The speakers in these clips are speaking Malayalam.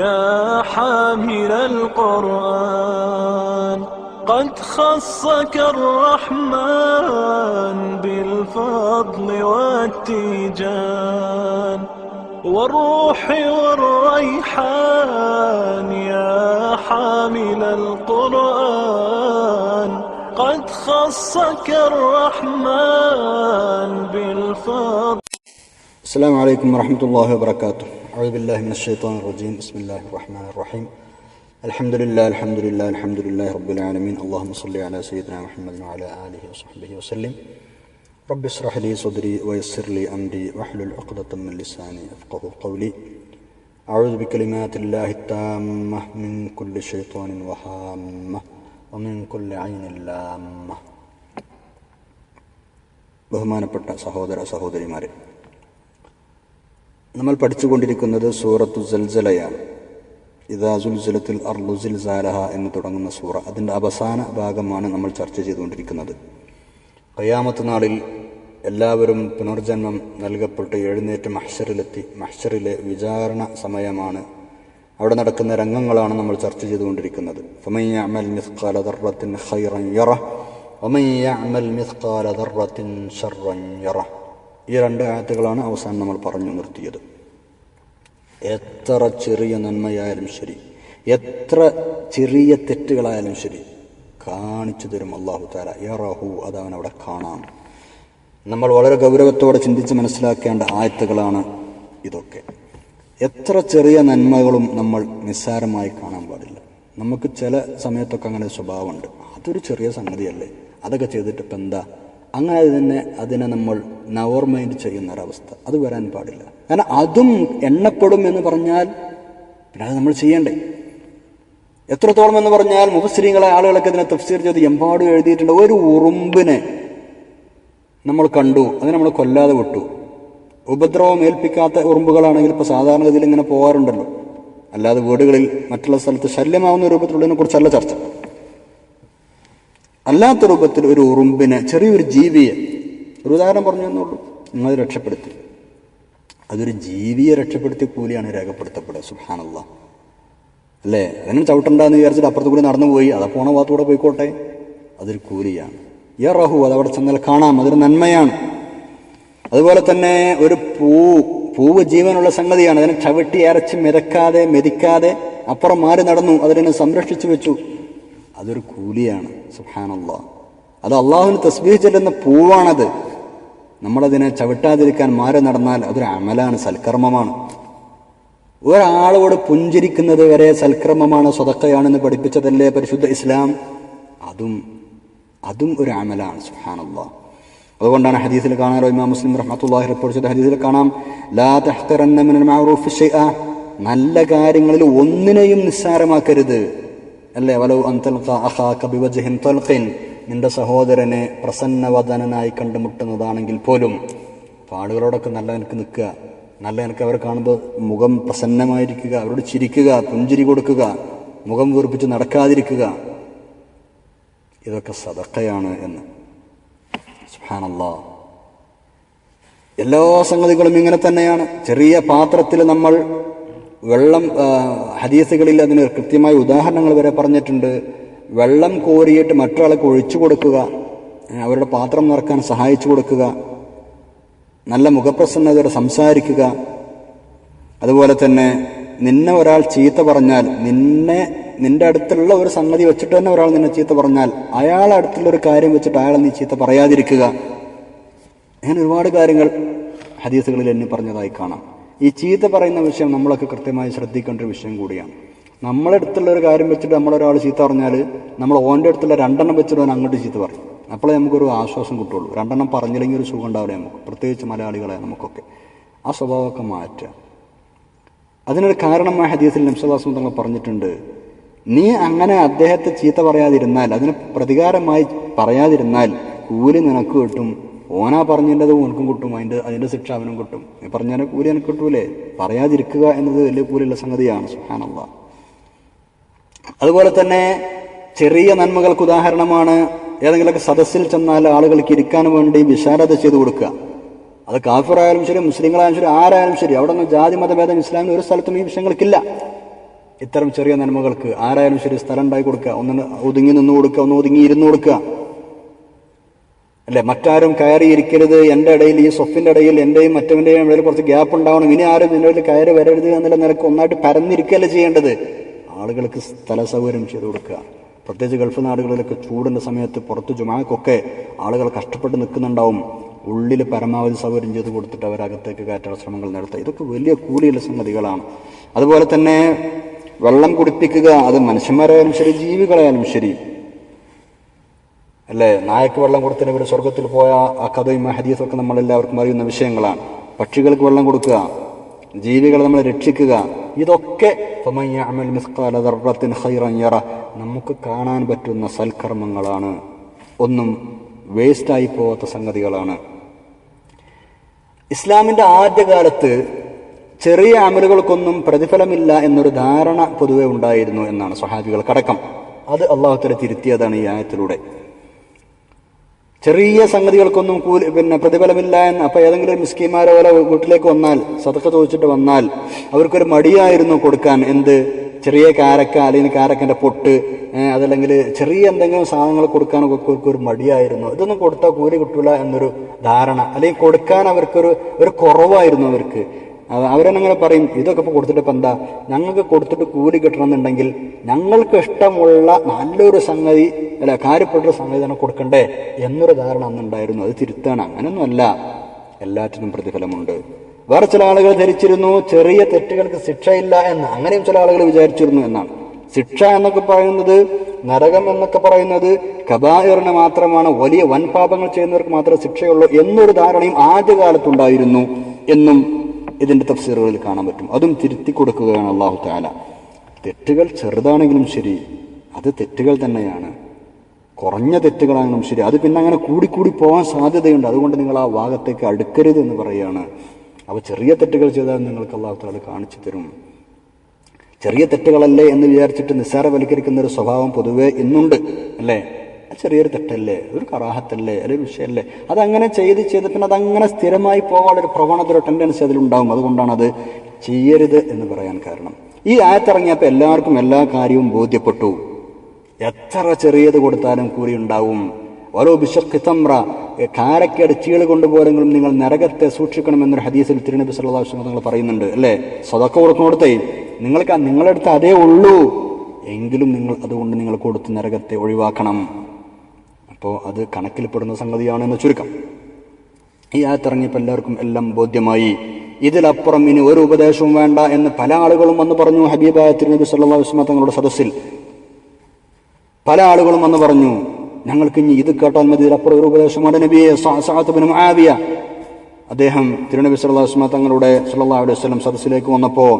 يا حامل القرآن قد خصك الرحمن بالفضل والتيجان والروح والريحان. يا حامل القرآن قد خصك الرحمن بالفضل. السلام عليكم ورحمة الله وبركاته. أعوذ بالله من الشيطان الرجيم. بسم الله الرحمن الرحيم. الحمد لله رب العالمين. اللهم صل على سيدنا محمد وعلى آله وصحبه وسلم. رب اشرح لي صدري ويسر لي أمري واحلل عقدة من لساني يفقهوا قولي. أعوذ بكلمات الله التامة من كل شيطان وهامة ومن كل عين لامة. ബഹുമാനപ്പെട്ട സഹോദര സഹോദരിമാരെ, നമ്മൾ പഠിച്ചുകൊണ്ടിരിക്കുന്നത് സൂറത്തു സൽസലയാണ്. ഇദാ സുൽസിലത്തിൽ അർളു സിൽസാലഹ എന്ന് തുടങ്ങുന്ന സൂറ, അതിൻ്റെ അവസാന ഭാഗമാണ് നമ്മൾ ചർച്ച ചെയ്തുകൊണ്ടിരിക്കുന്നത്. ഖിയാമത്ത് നാളിൽ എല്ലാവരും പുനർജന്മം നൽകപ്പെട്ട് എഴുന്നേറ്റ് മഹ്ശറിലെത്തി. മഹ്ശറിലെ വിചാരണ സമയമാണ്. അവിടെ നടക്കുന്ന രംഗങ്ങളാണ് നമ്മൾ ചർച്ച ചെയ്തുകൊണ്ടിരിക്കുന്നത്. ഫമൻ യഅമൽ മിസ്ഖാല ദർറത്തിൻ ഖൈറൻ യറഹ് വമൻ യഅമൽ മിസ്ഖാല ദർറത്തിൻ ശർറൻ യറഹ്. ഈ രണ്ട് ആയത്തുകളാണ് അവസാനം നമ്മൾ പറഞ്ഞു നിർത്തിയത്. എത്ര ചെറിയ നന്മയായാലും ശരി, എത്ര ചെറിയ തെറ്റുകളായാലും ശരി, കാണിച്ചു തരും അല്ലാഹു തആല. യറഹു, അതവൻ അവിടെ കാണാം. നമ്മൾ വളരെ ഗൗരവത്തോടെ ചിന്തിച്ച് മനസ്സിലാക്കേണ്ട ആയത്തുകളാണ് ഇതൊക്കെ. എത്ര ചെറിയ നന്മകളും നമ്മൾ നിസ്സാരമായി കാണാൻ പാടില്ല. നമുക്ക് ചില സമയത്തൊക്കെ അങ്ങനെ സ്വഭാവമുണ്ട്. അതൊരു ചെറിയ സംഗതിയല്ലേ, അതൊക്കെ ചെയ്തിട്ട് ഇപ്പം എന്താ, അങ്ങനെ തന്നെ അതിനെ നമ്മൾ നവർ മൈൻഡ് ചെയ്യുന്നൊരവസ്ഥ, അത് വരാൻ പാടില്ല. കാരണം അതും എണ്ണപ്പെടും എന്ന് പറഞ്ഞാൽ പിന്നെ അത് നമ്മൾ ചെയ്യണ്ടേ. എത്രത്തോളം എന്ന് പറഞ്ഞാൽ മുഫസ്സിരീങ്ങളെ ആളുകളൊക്കെ ഇതിനെ തഫ്സീർ ചെയ്ത് എമ്പാടും എഴുതിയിട്ടുണ്ട്. ഒരു ഉറുമ്പിനെ നമ്മൾ കണ്ടു, അതിനെ നമ്മൾ കൊല്ലാതെ വിട്ടു. ഉപദ്രവം ഏൽപ്പിക്കാത്ത ഉറുമ്പുകളാണെങ്കിൽ ഇപ്പോൾ സാധാരണഗതിയിൽ ഇങ്ങനെ പോകാറുണ്ടല്ലോ. അല്ലാതെ വീടുകളിൽ മറ്റുള്ള സ്ഥലത്ത് ശല്യമാവുന്ന രൂപത്തിലുള്ളതിനെ കുറിച്ചല്ല ചർച്ച. അല്ലാത്ത രൂപത്തിൽ ഒരു ഉറുമ്പിനെ, ചെറിയൊരു ജീവിയെ, ഒരു ഉദാഹരണം പറഞ്ഞു എന്നുള്ളൂ, നിങ്ങൾ രക്ഷപ്പെടുത്തി. അതൊരു ജീവിയെ രക്ഷപ്പെടുത്തിയ കൂലിയാണ് രേഖപ്പെടുത്തപ്പെടുക. സുബ്ഹാനല്ലാഹ് അല്ലേ. അതിനെ ചവിട്ടണ്ടെന്ന് വിചാരിച്ചിട്ട് അപ്പുറത്ത് കൂടി നടന്നു പോയി, അതാ പോണ ഭാഗത്തൂടെ പോയിക്കോട്ടെ, അതൊരു കൂലിയാണ്. യറഹു, അതവിടെ ചെന്നാൽ കാണാം, അതൊരു നന്മയാണ്. അതുപോലെ തന്നെ ഒരു പൂവ് ജീവനുള്ള സംഗതിയാണ്. അതിനെ ചവിട്ടി അരച്ച് മെതിക്കാതെ അപ്പുറം മാറി നടന്നു, അതിനെ സംരക്ഷിച്ചു വെച്ചു, അതൊരു കൂലിയാണ്. സുബ്ഹാനല്ലാഹ്. അത് അള്ളാഹുവിന് തസ്ബീഹ് ചെല്ലുന്ന പൂവാണത്. നമ്മളതിനെ ചവിട്ടാതിരിക്കാൻ മാറി നടന്നാൽ അതൊരു അമലാണ്, സൽക്കർമ്മമാണ്. ഒരാളോട് പുഞ്ചിരിക്കുന്നത് വരെ സൽക്കർമ്മമാണ്, സ്വതക്കയാണെന്ന് പഠിപ്പിച്ചതല്ലേ പരിശുദ്ധ ഇസ്ലാം. അതും ഒരു അമലാണ്. സുബ്ഹാനല്ലാഹ്. അതുകൊണ്ടാണ് ഹദീസിൽ കാണാറോ, ഇമാം മുസ്ലിം റഹ്മത്തുള്ളാഹി റിപ്പോർട്ട് ചെയ്ത ഹദീസിൽ കാണാം, ലാ തഹ്ഖിറന്ന മിനൽ മഅറൂഫി ശൈഅ, നല്ല കാര്യങ്ങളിൽ ഒന്നിനെയും നിസ്സാരമാക്കരുത്. അല്ലേ, വലൗ അൻ തൽഖ അഖാക ബിവജ്ഹിൻ തൽഖിൻ, നിന്റെ സഹോദരനെ പ്രസന്നവദനനായി കണ്ടുമുട്ടുന്നതാണെങ്കിൽ പോലും ആളുകളോടൊക്കെ നല്ല നിനക്ക് നിൽക്കുക, നല്ല നിനക്ക് അവരെ കാണുമ്പോൾ മുഖം പ്രസന്നമായിരിക്കുക, അവരോട് ചിരിക്കുക, പുഞ്ചിരി കൊടുക്കുക, മുഖം വീർപ്പിച്ച് നടക്കാതിരിക്കുക, ഇതൊക്കെ സദഖയാണ് എന്ന്. സുബ്ഹാനല്ലാഹ്. എല്ലാ സംഗതികളും ഇങ്ങനെ തന്നെയാണ്. ചെറിയ പാത്രത്തിൽ നമ്മൾ വെള്ളം, ഹദീസുകളിൽ അതിന് കൃത്യമായ ഉദാഹരണങ്ങൾ വരെ പറഞ്ഞിട്ടുണ്ട്. വെള്ളം കോരിയിട്ട് മറ്റൊരാൾക്ക് ഒഴിച്ചു കൊടുക്കുക, അവരുടെ പാത്രം നിറക്കാൻ സഹായിച്ചു കൊടുക്കുക, നല്ല മുഖപ്രസന്നതയോടെ സംസാരിക്കുക. അതുപോലെ തന്നെ നിന്നെ ഒരാൾ ചീത്ത പറഞ്ഞാൽ, നിന്റെ അടുത്തുള്ള ഒരു സംഗതി വെച്ചിട്ട് തന്നെ ഒരാൾ നിന്നെ ചീത്ത പറഞ്ഞാൽ അയാളുടെ അടുത്തുള്ള ഒരു കാര്യം വെച്ചിട്ട് അയാളെ നീ ചീത്ത പറയാതിരിക്കുക. അങ്ങനെ ഒരുപാട് കാര്യങ്ങൾ ഹദീസുകളിൽ എന്നെ പറഞ്ഞതായി കാണാം. ഈ ചീത്ത പറയുന്ന വിഷയം നമ്മളൊക്കെ കൃത്യമായി ശ്രദ്ധിക്കേണ്ട ഒരു വിഷയം കൂടിയാണ്. നമ്മളെ അടുത്തുള്ള ഒരു കാര്യം വെച്ചിട്ട് നമ്മളൊരാൾ ചീത്ത പറഞ്ഞാൽ നമ്മൾ ഓൻ്റെ അടുത്തുള്ള രണ്ടെണ്ണം വെച്ചിട്ട് അവൻ അങ്ങോട്ട് ചീത്ത പറയും. അപ്പോഴേ നമുക്കൊരു ആശ്വാസം കിട്ടുള്ളൂ. രണ്ടെണ്ണം പറഞ്ഞില്ലെങ്കിൽ ഒരു സുഖം ഉണ്ടാവില്ല നമുക്ക്, പ്രത്യേകിച്ച് മലയാളികളെ നമുക്കൊക്കെ. ആ സ്വഭാവമൊക്കെ മാറ്റുക. അതിനൊരു കാരണമായ ഹദീസിൽ നബി സല്ലല്ലാഹു അലൈഹി വസല്ലം പറഞ്ഞിട്ടുണ്ട്, നീ അങ്ങനെ അദ്ദേഹത്തെ ചീത്ത പറയാതിരുന്നാൽ, അതിന് പ്രതികാരമായി പറയാതിരുന്നാൽ കൂലി നിനക്ക് കിട്ടും, ഓനാ പറഞ്ഞതിൻ്റെത് ഓനക്കും കിട്ടും, അതിൻ്റെ ശിക്ഷ അവനും കിട്ടും. നീ പറഞ്ഞാൽ കൂലി എനിക്ക് കിട്ടൂലേ. പറയാതിരിക്കുക എന്നത് വലിയ കൂലിയുള്ള സംഗതിയാണ്. സുബ്ഹാനല്ലാഹ്. അതുപോലെ തന്നെ ചെറിയ നന്മകൾക്ക് ഉദാഹരണമാണ് ഏതെങ്കിലുമൊക്കെ സദസ്സിൽ ചെന്നാൽ ആളുകൾക്ക് ഇരിക്കാൻ വേണ്ടി വിശാലത ചെയ്തു കൊടുക്കുക. അത് കാഫിറായാലും ശരി, മുസ്ലിങ്ങളായാലും ശരി, ആരായാലും ശരി, അവിടെ നിന്ന് ജാതി മതഭേദം ഇസ്ലാമിൽ ഒരു സ്ഥലത്തും ഈ വിഷയങ്ങൾക്കില്ല. ഇത്തരം ചെറിയ നന്മകൾക്ക് ആരായാലും ശരി സ്ഥലം ഉണ്ടാക്കി കൊടുക്കുക, ഒന്ന് ഒതുങ്ങി നിന്ന് കൊടുക്കുക, ഒന്ന് ഒതുങ്ങി ഇരുന്ന് കൊടുക്കുക, അല്ലെ? മറ്റാരും കയറിയിരിക്കരുത്, എൻ്റെ ഇടയിൽ, ഈ സൊഫിന്റെ ഇടയിൽ എന്റെയും മറ്റവന്റെയും ഇടയിൽ കുറച്ച് ഗ്യാപ്പ് ഉണ്ടാവണം, ഇനി ആരും നിന്റെ ഇടയിൽ കയറി വരരുത് എന്നുള്ള നിലക്ക് ഒന്നായിട്ട് പരന്നിരിക്കല്ലേ ചെയ്യേണ്ടത്. ആളുകൾക്ക് സ്ഥല സൗകര്യം ചെയ്തു കൊടുക്കുക. പ്രത്യേകിച്ച് ഗൾഫ് നാടുകളിലൊക്കെ ചൂടിന്റെ സമയത്ത് പുറത്ത് ജുമാക്കൊക്കെ ആളുകൾ കഷ്ടപ്പെട്ട് നിൽക്കുന്നുണ്ടാവും. ഉള്ളിൽ പരമാവധി സൗകര്യം ചെയ്ത് കൊടുത്തിട്ട് അവരകത്തേക്ക് കയറ്റാനുള്ള ശ്രമങ്ങൾ നടത്തുക. ഇതൊക്കെ വലിയ കൂലിയുള്ള സംഗതികളാണ്. അതുപോലെ തന്നെ വെള്ളം കുടിപ്പിക്കുക, അത് മനുഷ്യന്മാരായാലും ശരി ജീവികളായാലും ശരി, അല്ലേ? നായക്ക് വെള്ളം കൊടുത്തതിന് ഇവർ സ്വർഗത്തിൽ പോയ ആ കഥയും ഹദീസും ഒക്കെ നമ്മളെല്ലാവർക്കും അറിയുന്ന വിഷയങ്ങളാണ്. പക്ഷികൾക്ക് വെള്ളം കൊടുക്കുക, ജീവികളെ നമ്മൾ രക്ഷിക്കുക, ഇതൊക്കെ നമുക്ക് കാണാൻ പറ്റുന്ന സൽക്കർമ്മങ്ങളാണ്. ഒന്നും വേസ്റ്റായി പോകാത്ത സംഗതികളാണ്. ഇസ്ലാമിന്റെ ആദ്യകാലത്ത് ചെറിയ അമലുകൾക്കൊന്നും പ്രതിഫലമില്ല എന്നൊരു ധാരണ പൊതുവെ ഉണ്ടായിരുന്നു എന്നാണ് സ്വഹാബികൾക്കടക്കം. അത് അള്ളാഹു തആല തിരുത്തിയതാണ് ഈ ആയത്തിലൂടെ. ചെറിയ സംഗതികൾക്കൊന്നും പ്രതിഫലമില്ല എന്ന്. അപ്പൊ ഏതെങ്കിലും ഒരു മിസ്കീന്മാരെ പോലെ വീട്ടിലേക്ക് വന്നാൽ, സദഖ ചോദിച്ചിട്ട് വന്നാൽ, അവർക്കൊരു മടിയായിരുന്നു കൊടുക്കാൻ. എന്ത്? ചെറിയ കാരക്ക, അല്ലെങ്കിൽ കാരക്കന്റെ പൊട്ട്, അതല്ലെങ്കിൽ ചെറിയ എന്തെങ്കിലും സാധനങ്ങൾ കൊടുക്കാനൊക്കെ അവർക്കൊരു മടിയായിരുന്നു. ഇതൊന്നും കൊടുത്താൽ കൂലി കിട്ടൂല എന്നൊരു ധാരണ, അല്ലെങ്കിൽ കൊടുക്കാൻ അവർക്കൊരു കുറവായിരുന്നു അവർക്ക്. അവരെന്നങ്ങനെ പറയും, ഇതൊക്കെ ഇപ്പോൾ കൊടുത്തിട്ട് ഇപ്പം എന്താ, ഞങ്ങൾക്ക് കൊടുത്തിട്ട് കൂലി കിട്ടണമെന്നുണ്ടെങ്കിൽ ഞങ്ങൾക്ക് ഇഷ്ടമുള്ള നല്ലൊരു സംഗതി, അല്ല കാര്യപ്പെട്ടൊരു സംഗതി തന്നെ കൊടുക്കണ്ടേ എന്നൊരു ധാരണ അന്നുണ്ടായിരുന്നു. അത് തിരുത്താണ്. അങ്ങനെയൊന്നുമല്ല, എല്ലാറ്റിനും പ്രതിഫലമുണ്ട്. വേറെ ചില ആളുകൾ ധരിച്ചിരുന്നു ചെറിയ തെറ്റുകൾക്ക് ശിക്ഷയില്ല എന്ന്. അങ്ങനെയും ചില ആളുകൾ വിചാരിച്ചിരുന്നു എന്നാണ്. ശിക്ഷ എന്നൊക്കെ പറയുന്നത്, നരകം എന്നൊക്കെ പറയുന്നത് കബായിറിന് മാത്രമാണ്, വലിയ വൻപാപങ്ങൾ ചെയ്യുന്നവർക്ക് മാത്രമേ ശിക്ഷയുള്ളൂ എന്നൊരു ധാരണയും ആദ്യകാലത്തുണ്ടായിരുന്നു എന്നും ഇതിന്റെ തഫ്സീറുകളിൽ കാണാൻ പറ്റും. അതും തിരുത്തി കൊടുക്കുകയാണ് അല്ലാഹു തആല. തെറ്റുകൾ ചെറുതാണെങ്കിലും ശരി, അത് തെറ്റുകൾ തന്നെയാണ്. കുറഞ്ഞ തെറ്റുകളാണെങ്കിലും ശരി, അത് പിന്നെ അങ്ങനെ കൂടിക്കൂടി പോകാൻ സാധ്യതയുണ്ട്. അതുകൊണ്ട് നിങ്ങൾ ആ ഭാഗത്തേക്ക് അടുക്കരുത് എന്ന് പറയുകയാണ്. അവ ചെറിയ തെറ്റുകൾ ചെയ്താൽ നിങ്ങൾക്ക് അല്ലാഹു തആല കാണിച്ചു തരും. ചെറിയ തെറ്റുകളല്ലേ എന്ന് വിചാരിച്ചിട്ട് നിസ്സാരവൽക്കരിക്കുന്ന ഒരു സ്വഭാവം പൊതുവെ ഇന്നുണ്ട്, അല്ലേ? ചെറിയൊരു തെറ്റല്ലേ, ഒരു കറാഹത്തല്ലേ, അല്ലെങ്കിൽ വിഷയമല്ലേ, അതങ്ങനെ ചെയ്ത് പിന്നെ അതങ്ങനെ സ്ഥിരമായി പോകാനുള്ളൊരു പ്രവണത, ഒരു ടെൻഡൻസി അതിലുണ്ടാവും. അതുകൊണ്ടാണ് അത് ചെയ്യരുത് എന്ന് പറയാൻ കാരണം. ഈ ആയത്തിറങ്ങിയപ്പോൾ എല്ലാവർക്കും എല്ലാ കാര്യവും ബോധ്യപ്പെട്ടു. എത്ര ചെറിയത് കൊടുത്താലും കൂലി ഉണ്ടാവും. ഓരോ ബിശഖിതംറ, കാരക്കയുടെ ചീള് കൊണ്ടുപോരെങ്കിലും നിങ്ങൾ നരകത്തെ സൂക്ഷിക്കണമെന്നൊരു ഹദീസിൽ തിരുനബി സല്ലല്ലാഹു അലൈഹി വസല്ലം തങ്ങൾ പറയുന്നുണ്ട്, അല്ലേ? സദഖ കൊടുക്കുന്നോടത്തേ നിങ്ങൾക്ക് നിങ്ങളുടെ അടുത്ത് അതേ ഉള്ളൂ എങ്കിലും നിങ്ങൾ അതുകൊണ്ട് നിങ്ങൾ കൊടുത്ത് നരകത്തെ ഒഴിവാക്കണം. അപ്പോൾ അത് കണക്കിൽപ്പെടുന്ന സംഗതിയാണെന്ന് ചുരുക്കം. ഈ ആയത്തിറങ്ങിയപ്പോൾ എല്ലാവർക്കും എല്ലാം ബോധ്യമായി. ഇതിലപ്പുറം ഇനി ഒരു ഉപദേശവും വേണ്ട എന്ന് പല ആളുകളും വന്ന് പറഞ്ഞു. ഹബീബായ തിരുനബി സല്ലല്ലാഹു അലൈഹി വസല്ലം തങ്ങളുടെ സദസ്സിൽ പല ആളുകളും വന്ന് പറഞ്ഞു, ഞങ്ങൾക്ക് ഇനി ഇത് കേട്ടാൽ മതി, ഇതിലപ്പുറം ഒരു ഉപദേശമാണ് നബിയെ. സഅദ് ഇബ്നു മുആവിയ, അദ്ദേഹം തിരുനബി സല്ലല്ലാഹു അലൈഹി വസല്ലം സദസ്സിലേക്ക് വന്നപ്പോൾ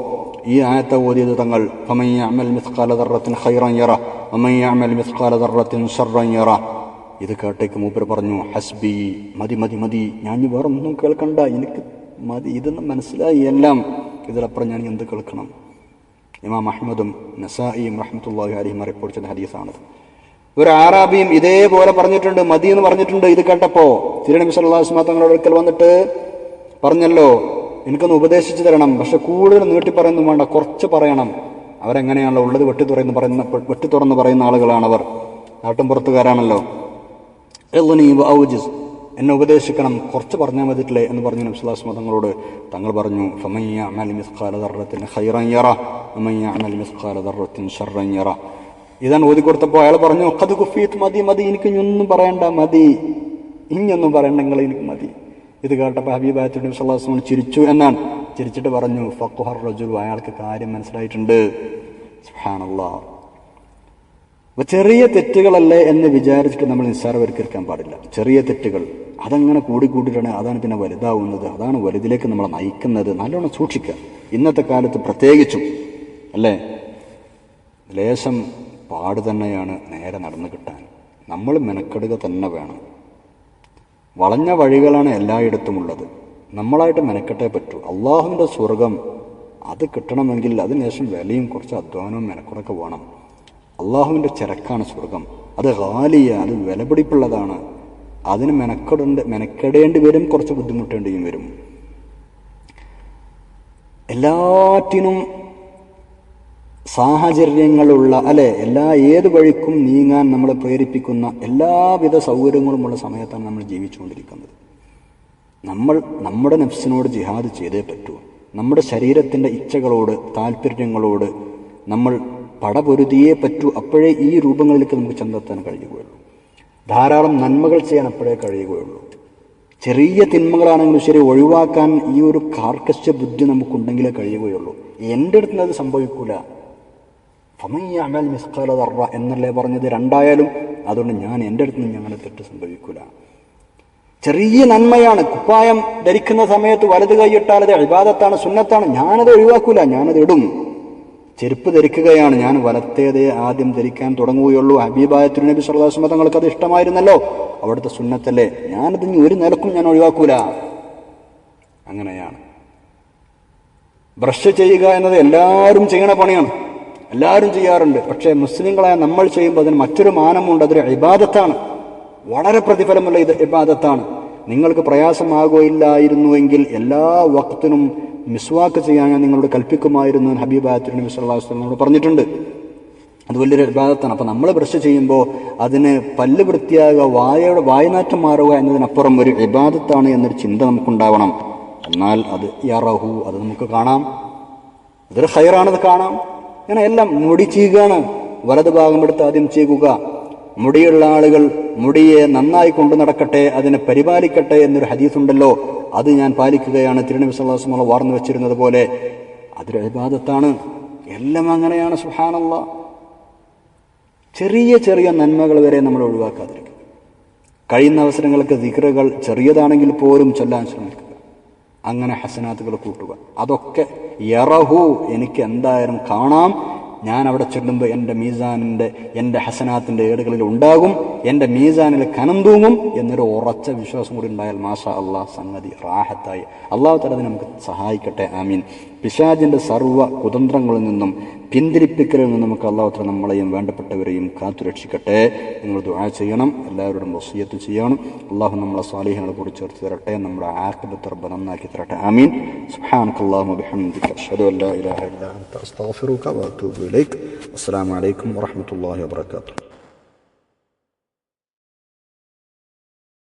ഈ ആയത്ത് ഓതിയത് തങ്ങൾ, ഫമൻ യഅമൽ മിസ്ഖാല ദർറത്തിൻ ഖൈറൻ യറ വമൻ യഅമൽ മിസ്ഖാല ദർറത്തിൻ ശർറൻ യറ. ഇത് കേട്ടേക്ക് മൂപ്പർ പറഞ്ഞു, ഹസ്ബി, മതി മതി മതി, ഞാൻ വേറെ ഒന്നും കേൾക്കണ്ട, എനിക്ക് മതി, ഇതെന്ന് മനസ്സിലായി എല്ലാം, ഇതിലപ്പുറം ഞാൻ എന്ത് കേൾക്കണം? ഇമാം അഹ്മദും നസായിയും റഹ്മത്തുള്ളാഹി അലൈഹിം റിപ്പോർട്ട് ചെയ്ത ഹദീസാണത്. ഒരു ആറാബിയും ഇതേപോലെ പറഞ്ഞിട്ടുണ്ട്, മതി എന്ന് പറഞ്ഞിട്ടുണ്ട്. ഇത് കേട്ടപ്പോ തിരുനബി സല്ലല്ലാഹു അലൈഹി വസല്ലം തങ്ങളുടെ അടുക്കൽ വന്നിട്ട് പറഞ്ഞല്ലോ, എനിക്കൊന്ന് ഉപദേശിച്ചു തരണം, പക്ഷെ കൂടുതൽ നീട്ടി പറയുന്നു വേണ്ട, കുറച്ച് പറയണം. അവരെങ്ങനെയാണല്ലോ ഉള്ളത് വെട്ടി തുറന്ന് പറയുന്ന ആളുകളാണ് അവർ, നാട്ടും പുറത്തുകാരാണല്ലോ. എന്നെ ഉപദേശിക്കണം, കുറച്ച് പറഞ്ഞാൽ മതിയിട്ടില്ലേ എന്ന് പറഞ്ഞു നബി സല്ലല്ലാഹു അലൈഹി വസല്ലം തങ്ങളോട്. തങ്ങൾ പറഞ്ഞു, ഫമൻ യഅമൽ മിസ്ഖാല ദർറത്തിൻ ഖൈറൻ യറ വമൻ യഅമൽ മിസ്ഖാല ദർറത്തിൻ ശർറൻ യറ. ഇതാണ് ഓതി കൊടുത്തപ്പോൾ അയാൾ പറഞ്ഞു, ഖദ് കുഫീത്, മതി മതി, എനിക്ക് ഇനിയൊന്നും പറയണ്ട, മതി, ഇനിയൊന്നും പറയണ്ടെങ്കിൽ എനിക്ക് മതി. ഇത് കേട്ടപ്പോൾ ഹബീബായ നബി സല്ലല്ലാഹു അലൈഹി വസല്ലം ചിരിച്ചു എന്നാണ്. ചിരിച്ചിട്ട് പറഞ്ഞു, ഫഖഹർ റജുൽ, അയാൾക്ക് കാര്യം മനസ്സിലായിട്ടുണ്ട്. സുബ്ഹാനല്ലാഹ്. അപ്പൊ ചെറിയ തെറ്റുകളല്ലേ എന്ന് വിചാരിച്ചിട്ട് നമ്മൾ നിസ്സാരവൽക്കരിക്കാൻ പാടില്ല. ചെറിയ തെറ്റുകൾ അതങ്ങനെ കൂടിക്കൂട്ടിയിട്ടാണ് അതാണ് പിന്നെ വലുതാവുന്നത്, അതാണ് വലുതിലേക്ക് നമ്മളെ നയിക്കുന്നത്. നല്ലോണം സൂക്ഷിക്കുക, ഇന്നത്തെ കാലത്ത് പ്രത്യേകിച്ചും, അല്ലേ? ലേശം പാട് തന്നെയാണ് നേരെ നടന്നു കിട്ടാൻ. നമ്മൾ മെനക്കെടുക തന്നെ വേണം. വളഞ്ഞ വഴികളാണ് എല്ലായിടത്തും ഉള്ളത്. നമ്മളായിട്ട് മെനക്കെട്ടേ പറ്റൂ. അള്ളാഹുവിൻ്റെ സ്വർഗം അത് കിട്ടണമെങ്കിൽ അതിനുശേഷം വിലയും കുറച്ച് അധ്വാനവും മെനക്കുറൊക്കെ വേണം. അള്ളാഹുവിൻ്റെ ചരക്കാണ് സ്വർഗം. അത് ഖാലിയ, അത് വിലപിടിപ്പുള്ളതാണ്. അതിന് മെനക്കെടേണ്ടി വരും, കുറച്ച് ബുദ്ധിമുട്ടേണ്ടിയും വരും. എല്ലാറ്റിനും സാഹചര്യങ്ങളുള്ള ഏത് വഴിക്കും നീങ്ങാൻ നമ്മളെ പ്രേരിപ്പിക്കുന്ന എല്ലാവിധ സൗകര്യങ്ങളുമുള്ള സമയത്താണ് നമ്മൾ ജീവിച്ചുകൊണ്ടിരിക്കുന്നത്. നമ്മൾ നമ്മുടെ നഫ്സിനോട് ജിഹാദ് ചെയ്തേ പറ്റൂ. നമ്മുടെ ശരീരത്തിൻ്റെ ഇച്ഛകളോട് താല്പര്യങ്ങളോട് നമ്മൾ പടപൊരുതിയേ പറ്റൂ. അപ്പോഴേ ഈ രൂപങ്ങളിലേക്ക് നമുക്ക് ചെന്നെത്താൻ കഴിയുകയുള്ളൂ. ധാരാളം നന്മകൾ ചെയ്യാൻ അപ്പോഴേ കഴിയുകയുള്ളൂ. ചെറിയ തിന്മകളാണെങ്കിലും ശരി ഒഴിവാക്കാൻ ഈ ഒരു കാർക്കശ്യ ബുദ്ധി നമുക്കുണ്ടെങ്കിലേ കഴിയുകയുള്ളൂ. എൻ്റെ അടുത്ത് അത് സംഭവിക്കൂല. ഫമയ്യഅമൽ മിസ്ഖാല ദർറ എന്നല്ലേ പറഞ്ഞത്, രണ്ടായാലും. അതുകൊണ്ട് ഞാൻ എൻ്റെ അടുത്ത് നിന്ന് ഞങ്ങളുടെ തെറ്റ് സംഭവിക്കൂല. ചെറിയ നന്മയാണ്. കുപ്പായം ധരിക്കുന്ന സമയത്ത് വലത് കൈയിട്ടാൽ അത് ഇബാദത്താണ്, സുന്നത്താണ്. ഞാനത് ഒഴിവാക്കൂല, ഞാനത് ഇടും. ചെരുപ്പ് ധരിക്കുകയാണ്, ഞാൻ വലത്തേതേ ആദ്യം ധരിക്കാൻ തുടങ്ങുകയുള്ളൂ. ഹബീബായ തിരുനബി സല്ലല്ലാഹു അലൈഹി വസല്ലം തങ്ങൾക്ക് അത് ഇഷ്ടമായിരുന്നല്ലോ, അവിടുത്തെ സുന്നത്തല്ലേ. ഞാനത് ഒരു നിലക്കും ഞാൻ ഒഴിവാക്കൂല. അങ്ങനെയാണ്. ബ്രഷ് ചെയ്യുക എന്നത് എല്ലാവരും ചെയ്യണ പണിയാണ്, എല്ലാവരും ചെയ്യാറുണ്ട്. പക്ഷേ മുസ്ലിങ്ങളായ നമ്മൾ ചെയ്യുമ്പോൾ അതിന് മറ്റൊരു മാനമുണ്ട്. അതൊരു ഇബാദത്താണ്, വളരെ പ്രതിഫലമുള്ള ഇബാദത്താണ്. നിങ്ങൾക്ക് പ്രയാസമാകുകയില്ലായിരുന്നുവെങ്കിൽ എല്ലാ വഖത്തിനും മിസ്വാക്ക് ചെയ്യാൻ ഞാൻ നിങ്ങളോട് കൽപ്പിക്കുമായിരുന്നു എന്ന് ഹബീബായ തിരുനബി സല്ലല്ലാഹു അലൈഹി വസല്ലം നമ്മളോട് പറഞ്ഞിട്ടുണ്ട്. അത് വലിയൊരു ഇബാദത്താണ്. അപ്പം നമ്മൾ ബ്രഷ് ചെയ്യുമ്പോൾ അതിന് പല്ല് വൃത്തിയാകുക, വായനാറ്റം മാറുക എന്നതിനപ്പുറം ഒരു ഇബാദത്താണ് എന്നൊരു ചിന്ത നമുക്കുണ്ടാവണം. എന്നാൽ അത് യറഹു, അത് നമുക്ക് കാണാം, അതൊരു ഖൈറാണത് കാണാം. ഇങ്ങനെ എല്ലാം മുടി ചെയ്യുകയാണ്, വലത് ഭാഗം എടുത്ത് ആദ്യം ചെയ്യുക. മുടിയുള്ള ആളുകൾ മുടിയെ നന്നായി കൊണ്ടു നടക്കട്ടെ, അതിനെ പരിപാലിക്കട്ടെ എന്നൊരു ഹദീസുണ്ടല്ലോ, അത് ഞാൻ പാലിക്കുകയാണ്. തിരുനബി സല്ലല്ലാഹു അലൈഹി വസല്ലം വാർന്നു വെച്ചിരുന്നത് പോലെ അതൊരു ഇബാദത്താണ്. എല്ലാം അങ്ങനെയാണ്. സുബ്ഹാനല്ലാഹ്. ചെറിയ ചെറിയ നന്മകൾ വരെ നമ്മൾ ഒഴിവാക്കാതിരിക്കുക. കഴിയുന്ന അവസരങ്ങൾക്ക് ദിക്റുകൾ ചെറിയതാണെങ്കിൽ പോലും ചൊല്ലാൻ ശ്രമിക്കുക. അങ്ങനെ ഹസനാത്തുകൾ കൂട്ടുക. അതൊക്കെ യറഹു, എനിക്ക് എന്തായാലും കാണാം. ഞാൻ അവിടെ ചെല്ലുമ്പോൾ എൻ്റെ ഹസനാത്തിൻ്റെ ഏടുകളിൽ ഉണ്ടാകും, എൻ്റെ മീസാനിൽ കനം തൂങ്ങും എന്നൊരു ഉറച്ച വിശ്വാസം കൂടി ഉണ്ടായാൽ മാഷാ അള്ളാഹ്, സംഗതി റാഹത്തായി. അള്ളാഹു തആല നമുക്ക് സഹായിക്കട്ടെ. ആമീൻ. പിശാചിൻ്റെ സർവ്വ കുതന്ത്രങ്ങളിൽ നിന്നും പിന്തിരിപ്പിക്കലിൽ നിന്നും നമുക്ക് അള്ളാഹു തആല നമ്മളെയും വേണ്ടപ്പെട്ടവരെയും കാത്തുരക്ഷിക്കട്ടെ. നിങ്ങൾ ദുആ ചെയ്യണം, എല്ലാവരോടും വസിയത്ത് ചെയ്യണം. അള്ളാഹു നമ്മളെ സ്വാലിഹീങ്ങളെ കൂടി ചേർത്ത് തരട്ടെ, നമ്മുടെ ആഖിബത്ത് റബ്ബ് നന്നാക്കി തരട്ടെ. ആമീൻ. സുബ്ഹാനകല്ലാഹുമ്മ വബിഹംദിക അഷ്ഹദു അൻ ലാ ഇലാഹ ഇല്ലാ അൻത അസ്തഗ്ഫിറുക വഅതൂബു ഇലൈക്. അസ്സലാമു അലൈക്കും വറഹ്മത്തുള്ളാഹി വബറകാതുഹു.